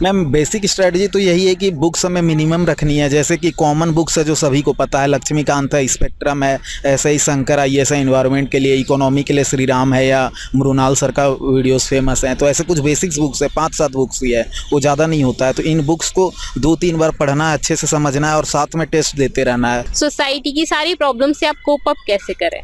Ma'am basic strategy तो यही है कि बुक्स हमें मिनिमम रखनी है। जैसे कि कॉमन बुक्स है जो सभी को पता है, लक्ष्मीकांत है, स्पेक्ट्रम है, ऐसे ही शंकर आईएएस है इन्वायरमेंट के लिए, इकोनॉमी के लिए श्री राम है, या मृणाल सर का वीडियोस फेमस हैं। तो ऐसे कुछ बेसिक्स बुक्स है, 5-7 बुक्स ही है, वो ज़्यादा नहीं होता है। तो इन बुक्स को 2-3 बार पढ़ना है, अच्छे से समझना है और साथ में टेस्ट देते रहना है। सोसाइटी की सारी प्रॉब्लम से आप कोप अप कैसे करें?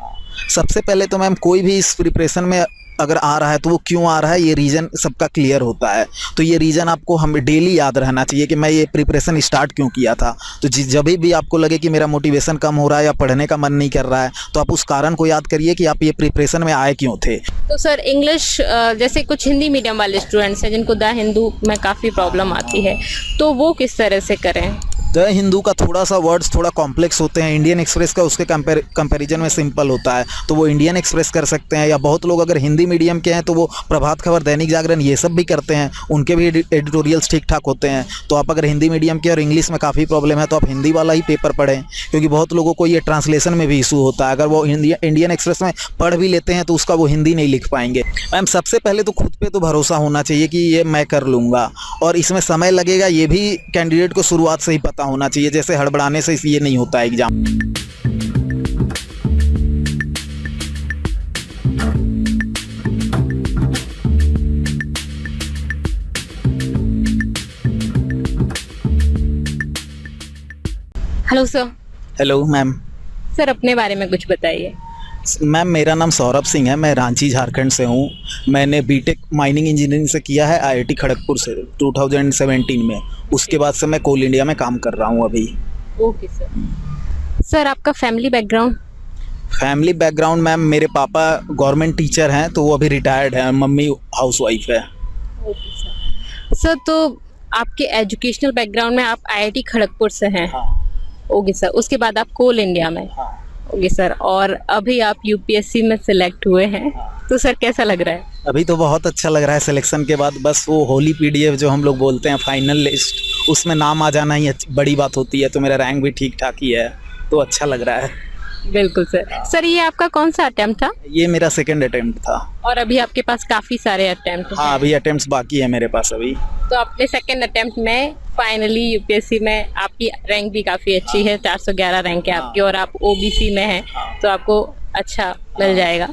सबसे पहले तो मैम कोई भी इस प्रिपरेशन में अगर आ रहा है तो वो क्यों आ रहा है, ये रीज़न सबका क्लियर होता है। तो ये रीज़न आपको हमें डेली याद रहना चाहिए कि मैं ये प्रिपरेशन स्टार्ट क्यों किया था। तो जब भी आपको लगे कि मेरा मोटिवेशन कम हो रहा है या पढ़ने का मन नहीं कर रहा है, तो आप उस कारण को याद करिए कि आप ये प्रिपरेशन में आए क्यों थे। तो सर इंग्लिश जैसे कुछ हिंदी मीडियम वाले स्टूडेंट्स हैं जिनको द हिंदू में काफ़ी प्रॉब्लम आती है, तो वो किस तरह से करें? द हिंदू का थोड़ा सा वर्ड्स थोड़ा कॉम्प्लेक्स होते हैं, इंडियन एक्सप्रेस का उसके कंपैरिजन में सिंपल होता है, तो वो इंडियन एक्सप्रेस कर सकते हैं। या बहुत लोग अगर हिंदी मीडियम के हैं तो वो प्रभात खबर, दैनिक जागरण ये सब भी करते हैं, उनके भी एडिटोरियल्स ठीक ठाक होते हैं। तो आप अगर हिंदी मीडियम के और इंग्लिश में काफ़ी प्रॉब्लम है तो आप हिंदी वाला ही पेपर पढ़ें, क्योंकि बहुत लोगों को ये ट्रांसलेशन में भी इशू होता है। अगर वो इंडियन एक्सप्रेस में पढ़ भी लेते हैं तो उसका वो हिंदी नहीं लिख पाएंगे। मैम सबसे पहले तो खुद पे तो भरोसा होना चाहिए कि ये मैं कर लूँगा, और इसमें समय लगेगा ये भी कैंडिडेट को शुरुआत से ही पता होना चाहिए। जैसे हड़बड़ाने से ये नहीं होता है exam. Hello sir. Hello ma'am. Sir अपने बारे में कुछ बताइए। मैम मेरा नाम सौरभ सिंह है, मैं रांची झारखंड से हूँ। मैंने बीटेक माइनिंग इंजीनियरिंग से किया है आईआईटी खड़गपुर से 2017 में। उसके बाद से मैं कोल इंडिया में काम कर रहा हूँ अभी। Okay sir. सर आपका family background? Family background ma'am, मेरे पापा गवर्नमेंट टीचर हैं तो वो अभी रिटायर्ड हैं, मम्मी हाउसवाइफ है। Okay sir. सर तो आपके एजुकेशनल बैकग्राउंड में आप आईआईटी खड़गपुर से हैं? हाँ। Okay sir. उसके बाद आप कोल इंडिया में? हाँ। Okay sir. और अभी आप यूपीएससी में सिलेक्ट हुए हैं, तो सर कैसा लग रहा है? अभी तो बहुत अच्छा लग रहा है। सिलेक्शन के बाद बस वो होली पीडीएफ जो हम लोग बोलते हैं फाइनल लिस्ट, उसमें नाम आ जाना ही बड़ी बात होती है। तो मेरा रैंक भी ठीक ठाक ही है, तो अच्छा लग रहा है। बिल्कुल सर। सर ये आपका कौन सा अटेम्प्ट था? ये मेरा सेकंड अटेम्प्ट था। और अभी आपके पास काफ़ी सारे अटेम्प्ट हैं? हाँ, अभी अटेम्प्ट्स बाकी है मेरे पास अभी। तो आपने सेकंड अटेम्प्ट में फाइनली यूपीएससी में आपकी रैंक भी काफ़ी अच्छी है, 411 रैंक है आपकी, और आप ओबीसी में हैं, तो आपको अच्छा मिल जाएगा।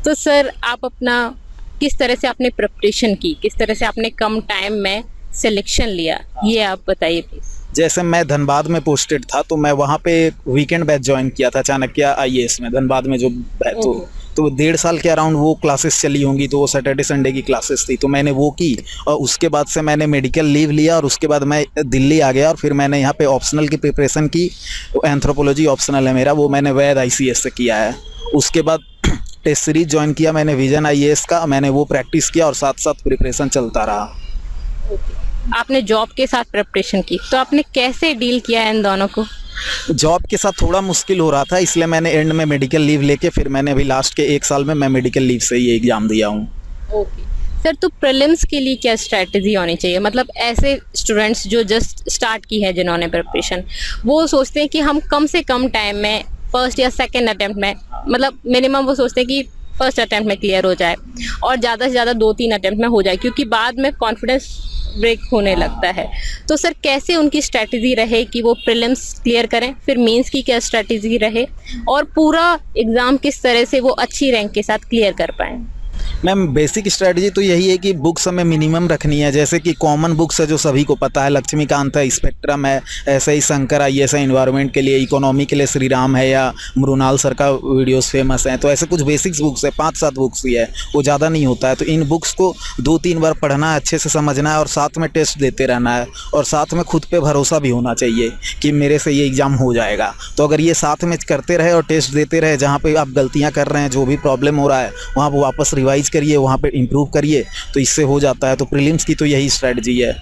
तो सर आप अपना किस तरह से आपने प्रिपरेशन की, किस तरह से आपने कम टाइम में सिलेक्शन लिया, ये आप बताइए प्लीज़। जैसे मैं धनबाद में पोस्टेड था तो मैं वहाँ पे वीकेंड बैच ज्वाइन किया था चाणक्य आईएएस में, धनबाद में जो बैच। तो 1.5 साल के अराउंड वो क्लासेस चली होंगी, तो वो सैटरडे संडे की क्लासेस थी, तो मैंने वो की। और उसके बाद से मैंने मेडिकल लीव लिया और उसके बाद मैं दिल्ली आ गया, और फिर मैंने यहाँ पे ऑप्शनल की प्रिपरेशन की। एंथ्रोपोलॉजी ऑप्शनल है मेरा, वो मैंने वैद आईसीएस से किया है। उसके बाद टेस्ट सीरीज ज्वाइन किया मैंने विजन आईएएस का, मैंने वो प्रैक्टिस किया और साथ साथ प्रिपरेशन चलता रहा। आपने जॉब के साथ प्रिपरेशन की, तो आपने कैसे डील किया इन दोनों को? जॉब के साथ थोड़ा मुश्किल हो रहा था, इसलिए मैंने एंड में मेडिकल लीव लेके फिर मैंने अभी लास्ट के 1 साल में मैं मेडिकल लीव से ये एग्ज़ाम दिया हूँ। Okay sir. तो प्रीलिम्स के लिए क्या स्ट्रैटेजी होनी चाहिए? मतलब ऐसे स्टूडेंट्स जो जस्ट स्टार्ट की है जिन्होंने प्रिपरेशन, वो सोचते हैं कि हम कम से कम टाइम में फर्स्ट या सेकेंड अटैम्प्ट में, मतलब मिनिमम वो सोचते हैं कि फर्स्ट अटैम्प्ट में क्लियर हो जाए और ज़्यादा से ज़्यादा 2-3 अटैम्प्ट में हो जाए, क्योंकि बाद में कॉन्फिडेंस ब्रेक होने लगता है। तो सर कैसे उनकी स्ट्रैटेजी रहे कि वो प्रीलिम्स क्लियर करें, फिर मेंस की क्या स्ट्रैटेजी रहे, और पूरा एग्ज़ाम किस तरह से वो अच्छी रैंक के साथ क्लियर कर पाएँ? मैम बेसिक स्ट्रेटजी तो यही है कि बुक्स हमें मिनिमम रखनी है। जैसे कि कॉमन बुक्स है जो सभी को पता है, लक्ष्मीकांत है, स्पेक्ट्रम है, ऐसे ही शंकर आईएएस है इन्वायरमेंट के लिए, इकोनॉमी के लिए श्री राम है, या मृणाल सर का वीडियोस फेमस हैं। तो ऐसे कुछ बेसिक्स बुक्स है, 5-7 बुक्स ही है, वो ज़्यादा नहीं होता है। तो इन बुक्स को 2-3 बार पढ़ना है, अच्छे से समझना है और साथ में टेस्ट देते रहना है, और साथ में खुद पे भरोसा भी होना चाहिए कि मेरे से ये एग्ज़ाम हो जाएगा। तो अगर ये साथ में करते रहे और टेस्ट देते रहे, जहाँ पे आप गलतियाँ कर रहे हैं, जो भी प्रॉब्लम हो रहा है वहाँ पर वापस रिवाइज करिए, वहाँ पे इम्प्रूव करिए, तो इससे हो जाता है। तो प्रीलिम्स की तो यही स्ट्रेटजी है।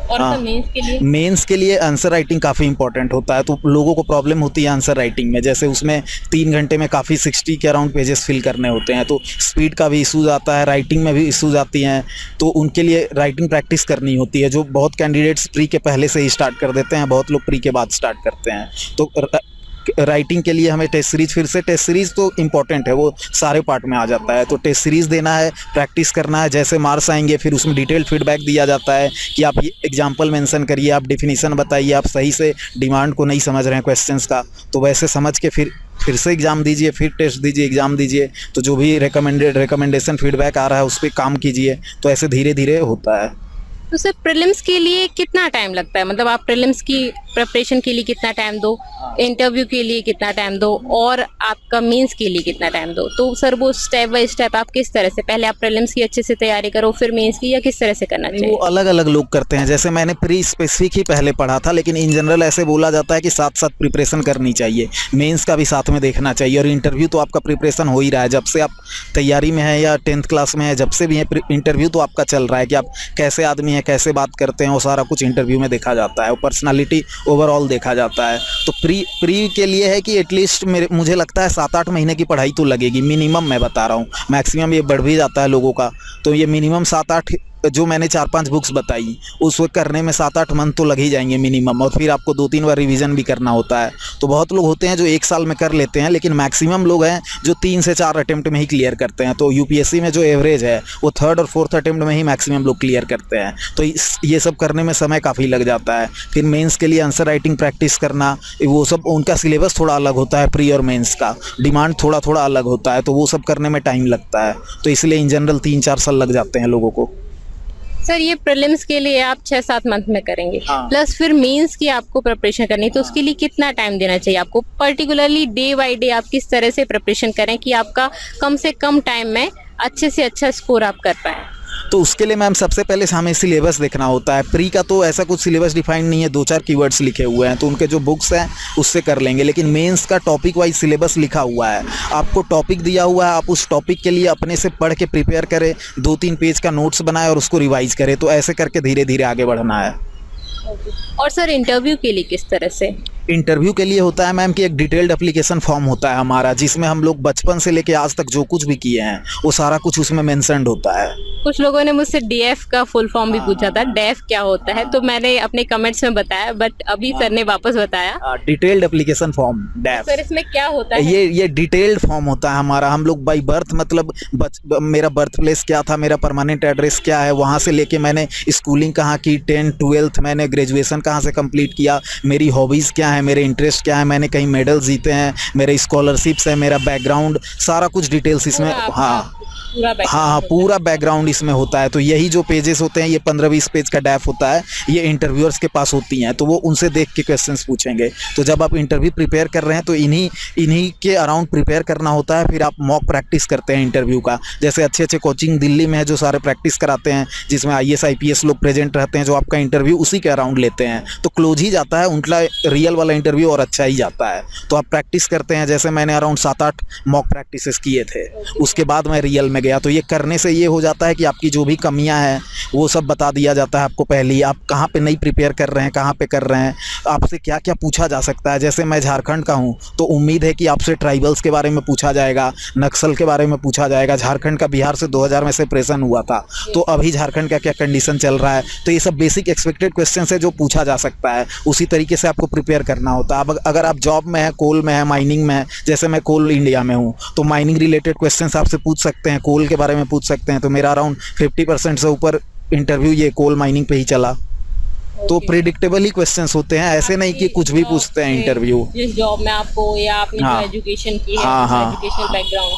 और हाँ, मेंस के लिए आंसर राइटिंग काफ़ी इंपॉर्टेंट होता है। तो लोगों को प्रॉब्लम होती है आंसर राइटिंग में, जैसे उसमें 3 घंटे में काफ़ी 60 के अराउंड पेजेस फिल करने होते हैं, तो स्पीड का भी इशूज़ आता है, राइटिंग में भी इशूज़ आती हैं। तो उनके लिए राइटिंग प्रैक्टिस करनी होती है, जो बहुत कैंडिडेट्स प्री के पहले से ही स्टार्ट कर देते हैं, बहुत लोग प्री के बाद स्टार्ट करते हैं। तो राइटिंग के लिए हमें टेस्ट सीरीज, फिर से टेस्ट सीरीज तो इम्पॉर्टेंट है, वो सारे पार्ट में आ जाता है। तो टेस्ट सीरीज देना है, प्रैक्टिस करना है, जैसे मार्क्स आएंगे फिर उसमें डिटेल्ड फीडबैक दिया जाता है कि आप ये एग्जाम्पल मेंशन करिए, आप डेफिनेशन बताइए, आप सही से डिमांड को नहीं समझ रहे हैं क्वेश्चंस का, तो वैसे समझ के फिर से एग्ज़ाम दीजिए, फिर टेस्ट दीजिए, एग्ज़ाम दीजिए। तो जो भी रिकमेंडेशन फीडबैक आ रहा है उस पर काम कीजिए। तो ऐसे धीरे धीरे होता है। तो सर प्रीलिम्स के लिए कितना टाइम लगता है, मतलब आप प्रीलिम्स की प्रिपरेशन के लिए कितना टाइम दो, इंटरव्यू के लिए कितना टाइम दो और आपका मेंस के लिए कितना टाइम दो? तो सर वो स्टेप बाय स्टेप आप किस तरह से, पहले आप प्रीलिम्स की अच्छे से तैयारी करो फिर मेंस की, या किस तरह से करना चाहिए? वो अलग अलग लोग करते हैं। जैसे मैंने प्री स्पेसिफिक ही पहले पढ़ा था, लेकिन इन जनरल ऐसे बोला जाता है कि साथ साथ प्रिपरेशन करनी चाहिए, मेंस का भी साथ में देखना चाहिए। और इंटरव्यू तो आपका प्रिपरेशन हो ही रहा है, जब से आप तैयारी में है या 10th क्लास में है, जब से भी है इंटरव्यू तो आपका चल रहा है कि आप कैसे आदमी हैं, कैसे बात करते हैं, वो सारा कुछ इंटरव्यू में देखा जाता है। और पर्सनालिटी ओवरऑल देखा जाता है। तो प्री के लिए है कि एटलीस्ट मुझे लगता है 7-8 महीने की पढ़ाई तो लगेगी मिनिमम, मैं बता रहा हूँ। मैक्सिमम ये बढ़ भी जाता है लोगों का, तो ये मिनिमम 7-8, जो मैंने 4-5 बुक्स बताई उस वक्त करने में 7-8 मंथ तो लग ही जाएंगे मिनिमम। और फिर आपको 2-3 बार रिवीजन भी करना होता है। तो बहुत लोग होते हैं जो 1 साल में कर लेते हैं, लेकिन मैक्सिमम लोग हैं जो 3 से 4 अटेम्प्ट में ही क्लियर करते हैं। तो यूपीएससी में जो एवरेज है वो 3rd और 4th अटेम्प्ट में ही मैक्सिमम लोग क्लियर करते हैं। तो ये सब करने में समय काफ़ी लग जाता है। फिर मेंस के लिए आंसर राइटिंग प्रैक्टिस करना, वो सब उनका सिलेबस थोड़ा अलग होता है, प्री और मेंस का डिमांड थोड़ा थोड़ा अलग होता है, तो वो सब करने में टाइम लगता है। तो इसलिए इन जनरल 3-4 साल लग जाते हैं लोगों को। सर ये प्रीलिम्स के लिए आप 6-7 मंथ में करेंगे, हाँ। प्लस फिर मेंस की आपको प्रिपरेशन करनी है, तो उसके लिए कितना टाइम देना चाहिए आपको? पर्टिकुलरली डे बाय डे आप किस तरह से प्रिपरेशन करें कि आपका कम से कम टाइम में अच्छे से अच्छा स्कोर आप कर पाएं? तो उसके लिए मैम सबसे पहले हमें सिलेबस देखना होता है। प्री का तो ऐसा कुछ सिलेबस डिफाइंड नहीं है, 2-4 कीवर्ड्स लिखे हुए हैं, तो उनके जो बुक्स हैं उससे कर लेंगे। लेकिन मेंस का टॉपिक वाइज सिलेबस लिखा हुआ है, आपको टॉपिक दिया हुआ है, आप उस टॉपिक के लिए अपने से पढ़ के प्रिपेयर करें, 2-3 पेज का नोट्स बनाए और उसको रिवाइज करें। तो ऐसे करके धीरे धीरे आगे बढ़ना है। और सर इंटरव्यू के लिए किस तरह से? इंटरव्यू के लिए होता है मैम कि एक डिटेल्ड एप्लीकेशन फॉर्म होता है हमारा, जिसमें हम लोग बचपन से लेके आज तक जो कुछ भी किए हैं वो सारा कुछ उसमें मेंशन्ड होता है। कुछ लोगों ने मुझसे डीएफ का फुल फॉर्म भी पूछा था, डेफ क्या होता है, तो मैंने अपने कमेंट्स में बताया, बट अभी सर ने वापस बताया। डिटेल्ड एप्लीकेशन फॉर्म डेफ। सर इसमें क्या होता है? ये डिटेल्ड फॉर्म होता है हमारा। हम लोग बाई बर्थ, मतलब मेरा बर्थ प्लेस क्या था, मेरा परमानेंट एड्रेस क्या है, वहाँ से लेके मैंने स्कूलिंग कहाँ की, 10th 12th मैंने ग्रेजुएशन कहाँ से कंप्लीट किया, मेरी हॉबीज़ क्या है, मेरे इंटरेस्ट क्या है, मैंने कहीं मेडल जीते हैं, मेरे स्कॉलरशिप्स है, मेरा बैकग्राउंड, सारा कुछ डिटेल्स इसमें। हाँ, पूरा बैकग्राउंड इसमें होता है। तो यही जो पेजेस होते हैं, ये 15-20 पेज का डैफ होता है, ये इंटरव्यूअर्स के पास होती हैं, तो वो उनसे देख के क्वेश्चंस पूछेंगे। तो जब आप इंटरव्यू प्रिपेयर कर रहे हैं तो इन्हीं के अराउंड प्रिपेयर करना होता है। फिर आप मॉक प्रैक्टिस करते हैं इंटरव्यू का। जैसे अच्छे अच्छे कोचिंग दिल्ली में है जो सारे प्रैक्टिस कराते हैं, जिसमें IAS IPS लोग प्रेजेंट रहते हैं, जो आपका इंटरव्यू उसी के अराउंड लेते हैं, तो क्लोज ही जाता है उनका रियल वाला इंटरव्यू और अच्छा ही जाता है। तो आप प्रैक्टिस करते हैं। जैसे मैंने अराउंड 7-8 मॉक प्रैक्टिसेस किए थे, उसके बाद मैं रियल में गया। तो ये करने से ये हो जाता है कि आपकी जो भी कमियां हैं वो सब बता दिया जाता है आपको पहले ही, आप कहाँ पे नहीं प्रिपेयर कर रहे हैं, कहाँ पे कर रहे हैं, आपसे क्या क्या पूछा जा सकता है। जैसे मैं झारखंड का हूँ, तो उम्मीद है कि आपसे ट्राइबल्स के बारे में पूछा जाएगा, नक्सल के बारे में पूछा जाएगा। झारखंड का बिहार से 2000 में सेपरेशन हुआ था, तो अभी झारखंड का क्या कंडीशन चल रहा है, तो ये सब बेसिक एक्सपेक्टेड क्वेश्चन है जो पूछा जा सकता है। उसी तरीके से आपको प्रिपेयर करना होता है। अब अगर आप जॉब में है, कोल में है, माइनिंग में है, जैसे मैं कोल इंडिया में हूँ, तो माइनिंग रिलेटेड क्वेश्चन आपसे पूछ सकते हैं, कोल के बारे में पूछ सकते हैं। तो मेरा अराउंड 50% से ऊपर इंटरव्यू ये कोल माइनिंग पे ही चला। तो प्रेडिक्टेबल ही क्वेश्चंस होते हैं, ऐसे नहीं कि कुछ भी पूछते हैं इंटरव्यू। जिस जॉब में आपको, या आपने जो एजुकेशन की है, एजुकेशनल बैकग्राउंड,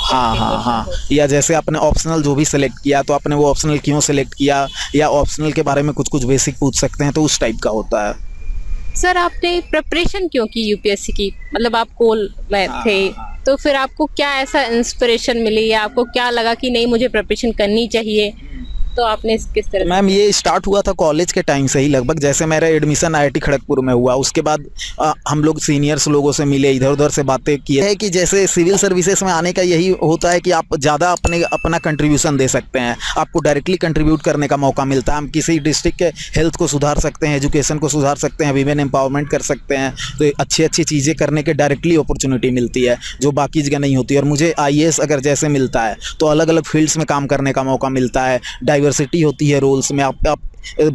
हाँ, या जैसे आपने ऑप्शनल जो भी सिलेक्ट किया, तो आपने वो ऑप्शनल क्यों सिलेक्ट किया, या ऑप्शनल के बारे में कुछ बेसिक पूछ सकते हैं, तो उस टाइप का होता है। सर आपने प्रिपरेशन क्यों की यूपीएससी की? मतलब आप कोल में थे, तो फिर आपको क्या ऐसा इंस्पिरेशन मिली, या आपको क्या लगा कि नहीं मुझे प्रिपरेशन करनी चाहिए, तो आपने किस तरह? मैम ये स्टार्ट हुआ था कॉलेज के टाइम से ही लगभग। जैसे मेरा एडमिशन IIT खड़गपुर में हुआ, उसके बाद हम लोग सीनियर्स लोगों से मिले, इधर उधर से बातें की है कि जैसे सिविल सर्विसेज में आने का यही होता है कि आप ज़्यादा अपना कंट्रीब्यूशन दे सकते हैं, आपको डायरेक्टली कंट्रीब्यूट करने का मौका मिलता है। हम किसी डिस्ट्रिक्ट के हेल्थ को सुधार सकते हैं, एजुकेशन को सुधार सकते हैं, वीमेन एम्पावरमेंट कर सकते हैं। तो अच्छी अच्छी चीज़ें करने के डायरेक्टली अपॉर्चुनिटी मिलती है जो बाकी जगह नहीं होती। और मुझे IAS अगर जैसे मिलता है तो अलग अलग फील्ड्स में काम करने का मौका मिलता है, डाइवर्सिटी होती है रोल्स में। आप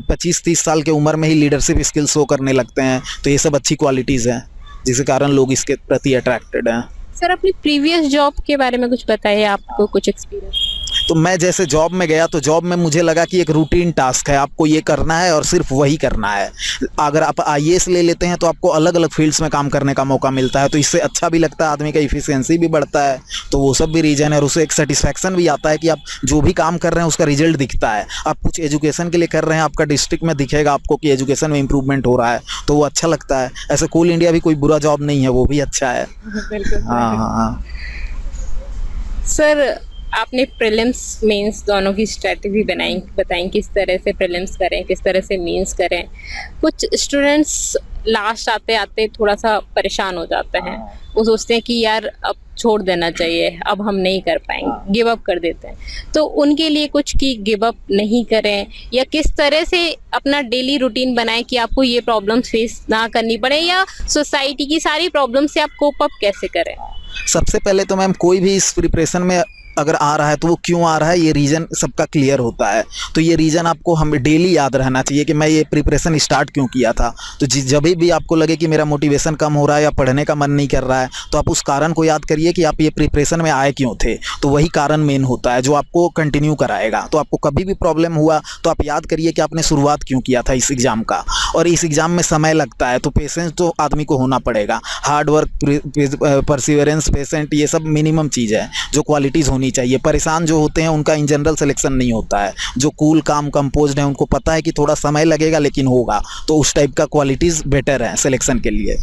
25-30 साल के उम्र में ही लीडरशिप स्किल शो करने लगते हैं, तो ये सब अच्छी क्वालिटीज़ हैं। जिसके कारण लोग इसके प्रति अट्रैक्टेड हैं। सर अपनी प्रीवियस जॉब के बारे में कुछ बताइए, आपको कुछ एक्सपीरियंस। तो मैं जैसे जॉब में गया तो जॉब में मुझे लगा कि एक रूटीन टास्क है, आपको ये करना है और सिर्फ वही करना है। अगर आप आईएएस ले लेते हैं तो आपको अलग अलग फील्ड्स में काम करने का मौका मिलता है, तो इससे अच्छा भी लगता है, आदमी का इफिशियंसी भी बढ़ता है। तो वो सब भी रीजन है, और उसे एक सेटिस्फैक्शन भी आता है कि आप जो भी काम कर रहे हैं उसका रिजल्ट दिखता है। आप कुछ एजुकेशन के लिए कर रहे हैं, आपका डिस्ट्रिक्ट में दिखेगा आपको कि एजुकेशन में इंप्रूवमेंट हो रहा है, तो वो अच्छा लगता है। ऐसे कोल इंडिया भी कोई बुरा जॉब नहीं है, वो भी अच्छा है। हाँ हाँ। सर आपने प्रीलिम्स मेंस दोनों की स्ट्रेटजी बताई किस तरह से प्रीलिम्स करें, किस तरह से मेंस करें। कुछ स्टूडेंट्स लास्ट आते आते थोड़ा सा परेशान हो जाते हैं, वो सोचते हैं कि यार अब छोड़ देना चाहिए, अब हम नहीं कर पाएंगे, गिव अप कर देते हैं। तो उनके लिए कुछ कि गिव अप नहीं करें, या किस तरह से अपना डेली रूटीन बनाएं कि आपको ये प्रॉब्लम्स फेस ना करनी पड़े, या सोसाइटी की सारी प्रॉब्लम से आप कोप अप कैसे करें। सबसे पहले तो मैम कोई भी इस प्रिपरेशन में अगर आ रहा है तो वो क्यों आ रहा है, ये रीज़न सबका क्लियर होता है। तो ये रीज़न आपको हमें डेली याद रहना चाहिए कि मैं ये प्रिपरेशन स्टार्ट क्यों किया था। तो जब भी आपको लगे कि मेरा मोटिवेशन कम हो रहा है या पढ़ने का मन नहीं कर रहा है, तो आप उस कारण को याद करिए कि आप ये प्रिपरेशन में आए क्यों थे। तो वही कारण मेन होता है जो आपको कंटिन्यू कराएगा। तो आपको कभी भी प्रॉब्लम हुआ तो आप याद करिए कि आपने शुरुआत क्यों किया था इस एग्ज़ाम का। और इस एग्ज़ाम में समय लगता है, तो पेशेंस तो आदमी को होना पड़ेगा। हार्ड वर्क, परसिवरेंस, पेशेंट, ये सब मिनिमम चीज़ है जो क्वालिटीज़ होनी चाहिए। परेशान जो होते हैं उनका इन जनरल सिलेक्शन नहीं होता है। जो कूल काम कंपोज्ड है उनको पता है कि थोड़ा समय लगेगा लेकिन होगा, तो उस टाइप का क्वालिटीज़ बेटर है सिलेक्शन के लिए।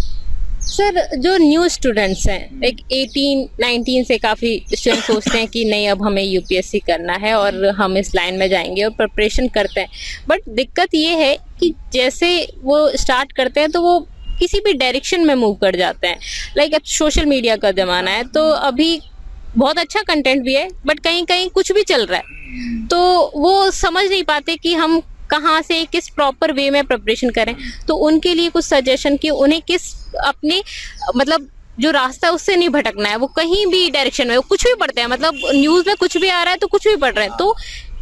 सर जो न्यू स्टूडेंट्स हैं, लाइक 18-19 से काफ़ी स्टूडेंट सोचते हैं कि नहीं अब हमें यूपीएससी करना है और हम इस लाइन में जाएंगे और प्रिपरेशन करते हैं। बट दिक्कत ये है कि जैसे वो स्टार्ट करते हैं तो वो किसी भी डायरेक्शन में मूव कर जाते हैं। लाइक अब सोशल मीडिया का ज़माना है, तो अभी बहुत अच्छा कंटेंट भी है बट कहीं कहीं कुछ भी चल रहा है, तो वो समझ नहीं पाते कि हम कहाँ से किस प्रॉपर वे में प्रिपरेशन करें। तो उनके लिए कुछ सजेशन कि उन्हें किस अपने मतलब जो रास्ता है उससे नहीं भटकना है, वो कहीं भी डायरेक्शन में वो कुछ भी पढ़ते हैं, मतलब न्यूज़ में कुछ भी आ रहा है तो कुछ भी पढ़ रहे हैं। तो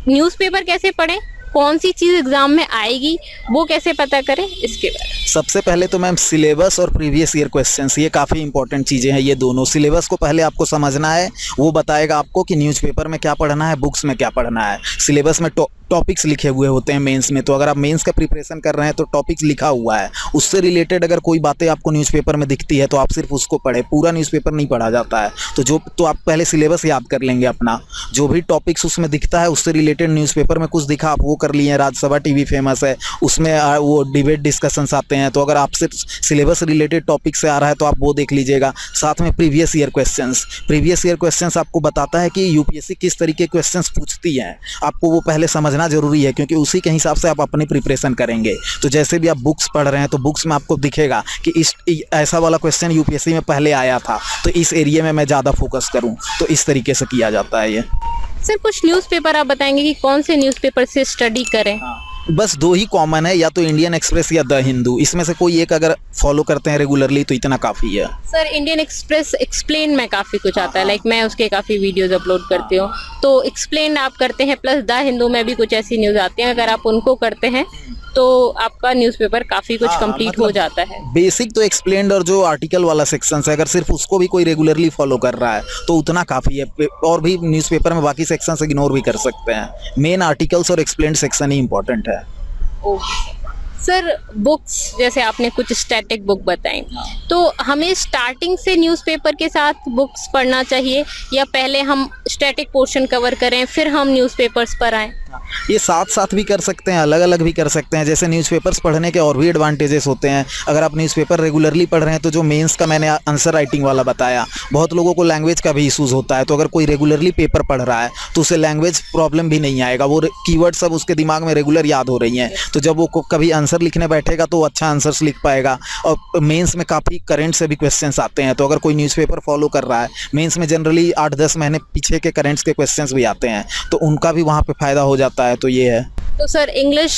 न्यूज़पेपर कैसे पढ़ें, कौन सी चीज़ एग्जाम में आएगी वो कैसे पता करें, इसके बारे में। सबसे पहले तो मैम सिलेबस और प्रीवियस ईयर क्वेश्चंस, ये काफ़ी इंपॉर्टेंट चीज़ें हैं। ये दोनों सिलेबस को पहले आपको समझना है, वो बताएगा आपको कि न्यूज़पेपर में क्या पढ़ना है, बुक्स में क्या पढ़ना है। सिलेबस में टॉपिक्स लिखे हुए होते हैं मेंस में, तो अगर आप मेंस का प्रिपरेशन कर रहे हैं तो टॉपिक्स लिखा हुआ है, उससे रिलेटेड अगर कोई बातें आपको न्यूज़पेपर में दिखती है तो आप सिर्फ उसको पढ़ें, पूरा न्यूज़पेपर नहीं पढ़ा जाता है। तो आप पहले सिलेबस याद कर लेंगे अपना, जो भी टॉपिक्स उसमें दिखता है उससे रिलेटेड न्यूज़पेपर में कुछ दिखा आप वो कर लिए। राज्यसभा टीवी फेमस है, उसमें वो डिबेट डिस्कशंस आते हैं, तो अगर आपसे सिलेबस रिलेटेड टॉपिक से आ रहा है तो आप वो देख लीजिएगा। साथ में प्रीवियस ईयर क्वेश्चंस आपको बताता है कि यूपीएससी किस तरीके के क्वेश्चंस पूछती है, आपको वो पहले समझना जरूरी है, क्योंकि उसी के हिसाब से आप अपनी प्रिपरेशन करेंगे। तो जैसे भी आप बुक्स पढ़ रहे हैं तो बुक्स में आपको दिखेगा कि इस ऐसा वाला क्वेश्चन यूपीएससी में पहले आया था, तो इस एरिया में मैं ज़्यादा फोकस करूँ, तो इस तरीके से किया जाता है ये। सर कुछ न्यूज़पेपर आप बताएंगे कि कौन से न्यूज़पेपर से स्टडी करें। बस दो ही कॉमन है, या तो इंडियन एक्सप्रेस या द हिंदू, इसमें से कोई एक अगर फॉलो करते हैं रेगुलरली तो इतना काफ़ी है। सर इंडियन एक्सप्रेस एक्सप्लेन में काफ़ी कुछ आता है, लाइक मैं उसके काफ़ी वीडियोस अपलोड करती हूँ, तो एक्सप्लेन आप करते हैं, प्लस द हिंदू में भी कुछ ऐसी न्यूज़ आती हैं, अगर आप उनको करते हैं तो आपका न्यूज़पेपर काफ़ी कुछ कंप्लीट हो जाता है। बेसिक तो एक्सप्लेन्ड और जो आर्टिकल वाला सेक्शन है, अगर सिर्फ उसको भी कोई रेगुलरली फॉलो कर रहा है तो उतना काफ़ी है। और भी न्यूज़पेपर में बाकी सेक्शन इग्नोर भी कर सकते हैं, मेन आर्टिकल्स और एक्सप्लेन्ड सेक्शन ही इंपॉर्टेंट है। सर बुक्स जैसे आपने कुछ स्टैटिक बुक बताई, तो हमें स्टार्टिंग से न्यूज़पेपर के साथ बुक्स पढ़ना चाहिए या पहले हम स्टैटिक पोर्शन कवर करें फिर हम न्यूज़पेपर्स पर आएं? ये साथ साथ भी कर सकते हैं, अलग अलग भी कर सकते हैं। जैसे न्यूज़पेपर्स पढ़ने के और भी एडवांटेजेस होते हैं। अगर आप न्यूज़पेपर रेगुलरली पढ़ रहे हैं तो जो मेंस का मैंने आंसर राइटिंग वाला बताया, बहुत लोगों को लैंग्वेज का भी इशूज़ होता है, तो अगर कोई रेगुलरली पेपर पढ़ रहा है तो उसे लैंग्वेज प्रॉब्लम भी नहीं आएगा, वो कीवर्ड सब उसके दिमाग में रेगुलर याद हो रही हैं, तो जब वो कभी आंसर लिखने बैठेगा तो अच्छा आंसर्स लिख पाएगा। और मेंस में काफ़ी करंट से भी क्वेश्चंस आते हैं, तो अगर कोई न्यूज़पेपर फॉलो कर रहा है, मेंस में जनरली 8-10 महीने पीछे के करंट्स के क्वेश्चंस भी आते हैं, तो उनका भी वहाँ पे फ़ायदा हो जाता है। तो ये है। तो सर इंग्लिश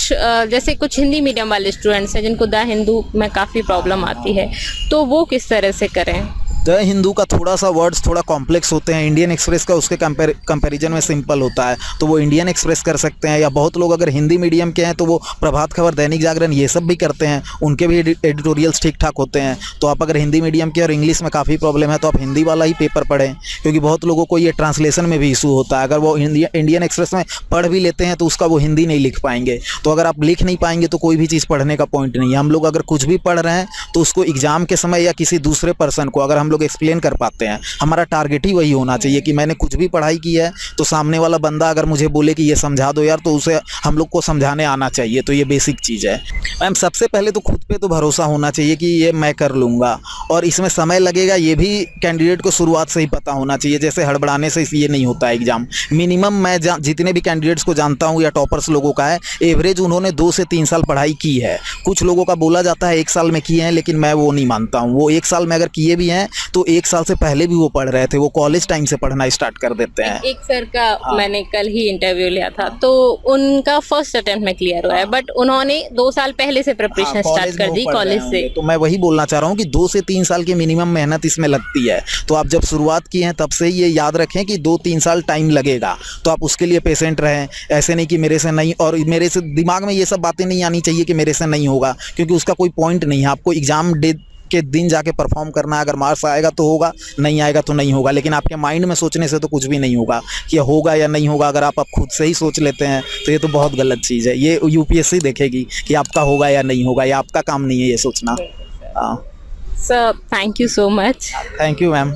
जैसे कुछ हिंदी मीडियम वाले स्टूडेंट्स हैं जिनको द हिंदू में काफ़ी प्रॉब्लम आती है, तो वो किस तरह से करें? द हिंदू का थोड़ा सा वर्ड्स थोड़ा कॉम्प्लेक्स होते हैं, इंडियन एक्सप्रेस का उसके कंपैरिजन में सिंपल होता है, तो वो इंडियन एक्सप्रेस कर सकते हैं। या बहुत लोग अगर हिंदी मीडियम के हैं तो वो प्रभात खबर, दैनिक जागरण ये सब भी करते हैं, उनके भी एडिटोरियल्स ठीक ठाक होते हैं। तो आप अगर हिंदी मीडियम के और इंग्लिश में काफ़ी प्रॉब्लम है तो आप हिंदी वाला ही पेपर पढ़ें, क्योंकि बहुत लोगों को ये ट्रांसलेशन में भी इशू होता है। अगर वो इंडियन एक्सप्रेस में पढ़ भी लेते हैं तो उसका वो हिंदी नहीं लिख पाएंगे, तो अगर आप लिख नहीं पाएंगे तो कोई भी चीज़ पढ़ने का पॉइंट नहीं है। हम लोग अगर कुछ भी पढ़ रहे हैं तो उसको एग्जाम के समय या किसी दूसरे पर्सन को अगर हम लोग एक्सप्लेन कर पाते हैं, हमारा टारगेट ही वही होना चाहिए कि मैंने कुछ भी पढ़ाई की है तो सामने वाला बंदा अगर मुझे बोले कि ये समझा दो यार, तो उसे हम लोग को समझाने आना चाहिए। तो ये बेसिक चीज़ है मैम। सबसे पहले तो खुद पे तो भरोसा होना चाहिए कि ये मैं कर लूँगा, और इसमें समय लगेगा ये भी कैंडिडेट को शुरुआत से ही पता होना चाहिए। जैसे हड़बड़ाने से ये नहीं होता है एग्जाम। मिनिमम मैं जितने भी कैंडिडेट्स को जानता हूँ या टॉपर्स लोगों का है, एवरेज उन्होंने 2 से 3 साल पढ़ाई की है। कुछ लोगों का बोला जाता है 1 साल में किए हैं, लेकिन मैं वो नहीं मानता हूँ। वो 1 साल में अगर किए भी हैं तो 1 साल से पहले भी वो पढ़ रहे थे, वो कॉलेज टाइम से पढ़ना स्टार्ट कर देते हैं। एक सर का मैंने कल ही इंटरव्यू लिया था, तो उनका फर्स्ट अटेम्प्ट में क्लियर हुआ है, बट उन्होंने 2 साल पहले से प्रिपरेशन स्टार्ट कर दी कॉलेज से। तो मैं वही बोलना चाह रहा हूँ कि 2 से 3 साल की मिनिमम मेहनत इसमें लगती है। तो आप जब शुरुआत की हैं तब से ही ये याद रखें कि 2-3 साल टाइम लगेगा, तो आप उसके लिए पेशेंट रहें। ऐसे नहीं कि मेरे से नहीं, और मेरे से दिमाग में ये सब बातें नहीं आनी चाहिए कि मेरे से नहीं होगा, क्योंकि उसका कोई पॉइंट नहीं है। आपको एग्जाम डे के दिन जाके परफॉर्म करना है। अगर मार्क्स आएगा तो होगा, नहीं आएगा तो नहीं होगा, लेकिन आपके माइंड में सोचने से तो कुछ भी नहीं होगा कि होगा या नहीं होगा। अगर आप खुद से ही सोच लेते हैं तो ये तो बहुत गलत चीज़ है। ये यूपीएससी देखेगी कि आपका होगा या नहीं होगा, ये आपका काम नहीं है ये सोचना। हाँ, sir thank you so much. Thank you ma'am.